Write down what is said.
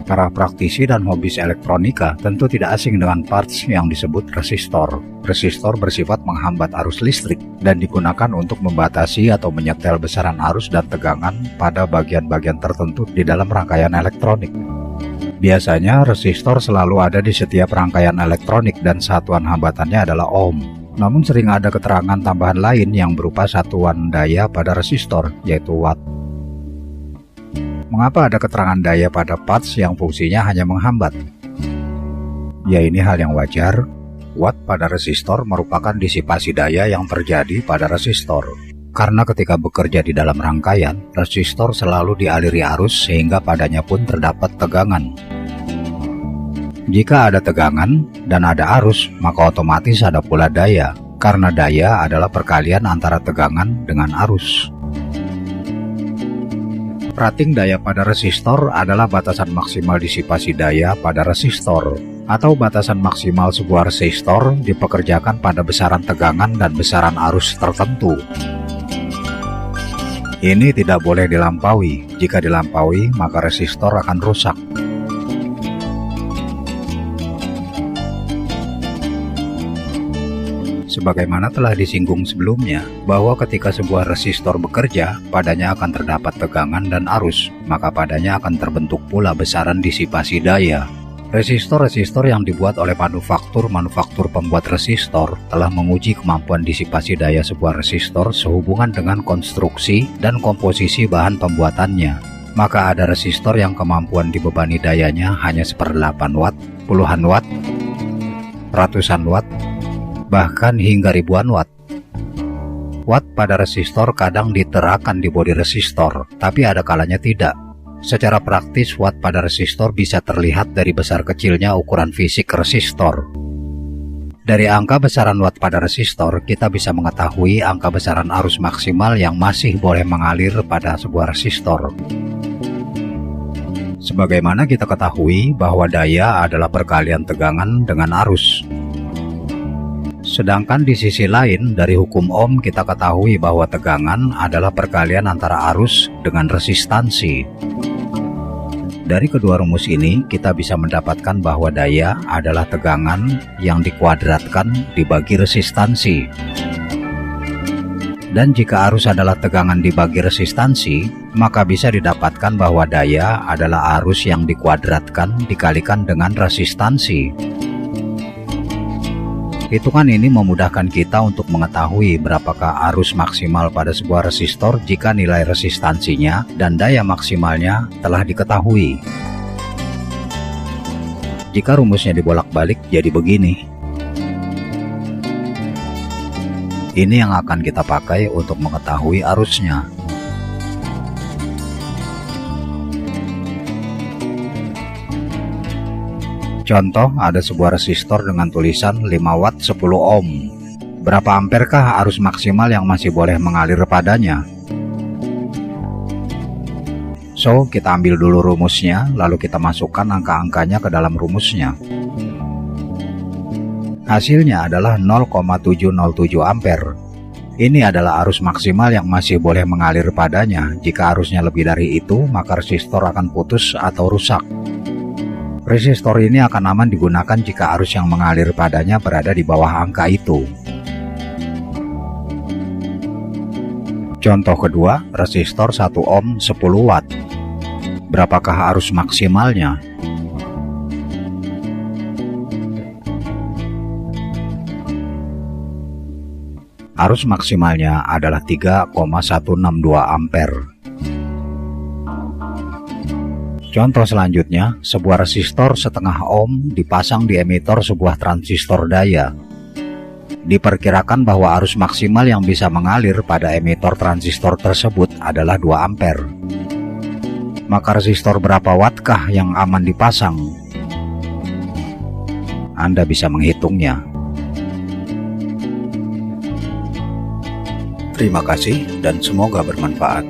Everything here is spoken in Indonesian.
Para praktisi dan hobis elektronika tentu tidak asing dengan parts yang disebut resistor. Resistor bersifat menghambat arus listrik dan digunakan untuk membatasi atau menyetel besaran arus dan tegangan pada bagian-bagian tertentu di dalam rangkaian elektronik. Biasanya resistor selalu ada di setiap rangkaian elektronik dan satuan hambatannya adalah ohm. Namun sering ada keterangan tambahan lain yang berupa satuan daya pada resistor, yaitu watt. Mengapa ada keterangan daya pada parts yang fungsinya hanya menghambat? Ya, ini hal yang wajar. Watt pada resistor merupakan disipasi daya yang terjadi pada resistor. Karena ketika bekerja di dalam rangkaian, resistor selalu dialiri arus sehingga padanya pun terdapat tegangan. Jika ada tegangan dan ada arus, maka otomatis ada pula daya, karena daya adalah perkalian antara tegangan dengan arus. Rating daya pada resistor adalah batasan maksimal disipasi daya pada resistor, atau batasan maksimal sebuah resistor dipekerjakan pada besaran tegangan dan besaran arus tertentu. Ini tidak boleh dilampaui. Jika dilampaui, maka resistor akan rusak. Sebagaimana telah disinggung sebelumnya, bahwa ketika sebuah resistor bekerja, padanya akan terdapat tegangan dan arus, maka padanya akan terbentuk pula besaran disipasi daya. Resistor-resistor yang dibuat oleh manufaktur pembuat resistor telah menguji kemampuan disipasi daya sebuah resistor sehubungan dengan konstruksi dan komposisi bahan pembuatannya. Maka ada resistor yang kemampuan dibebani dayanya hanya 1/8 watt, puluhan watt, ratusan watt, bahkan hingga ribuan watt. Watt pada resistor kadang diterakan di bodi resistor, tapi ada kalanya tidak. Secara praktis, watt pada resistor bisa terlihat dari besar kecilnya ukuran fisik resistor. Dari angka besaran watt pada resistor, kita bisa mengetahui angka besaran arus maksimal yang masih boleh mengalir pada sebuah resistor. Sebagaimana kita ketahui bahwa daya adalah perkalian tegangan dengan arus. Sedangkan di sisi lain, dari hukum Ohm kita ketahui bahwa tegangan adalah perkalian antara arus dengan resistansi. Dari kedua rumus ini, kita bisa mendapatkan bahwa daya adalah tegangan yang dikuadratkan dibagi resistansi. Dan jika arus adalah tegangan dibagi resistansi, maka bisa didapatkan bahwa daya adalah arus yang dikuadratkan dikalikan dengan resistansi. Hitungan ini memudahkan kita untuk mengetahui berapakah arus maksimal pada sebuah resistor jika nilai resistansinya dan daya maksimalnya telah diketahui. Jika rumusnya dibolak-balik jadi begini. Ini yang akan kita pakai untuk mengetahui arusnya. Contoh, ada sebuah resistor dengan tulisan 5 watt 10 ohm. Berapa amperkah arus maksimal yang masih boleh mengalir padanya? So, kita ambil dulu rumusnya, lalu kita masukkan angka-angkanya ke dalam rumusnya. Hasilnya adalah 0,707 ampere. Ini adalah arus maksimal yang masih boleh mengalir padanya. Jika arusnya lebih dari itu, maka resistor akan putus atau rusak. Resistor ini akan aman digunakan jika arus yang mengalir padanya berada di bawah angka itu. Contoh kedua, resistor 1 ohm 10 watt. Berapakah arus maksimalnya? Arus maksimalnya adalah 3,162 ampere. Contoh selanjutnya, sebuah resistor 1/2 ohm dipasang di emitor sebuah transistor daya. Diperkirakan bahwa arus maksimal yang bisa mengalir pada emitor transistor tersebut adalah 2 ampere. Maka resistor berapa wattkah yang aman dipasang? Anda bisa menghitungnya. Terima kasih dan semoga bermanfaat.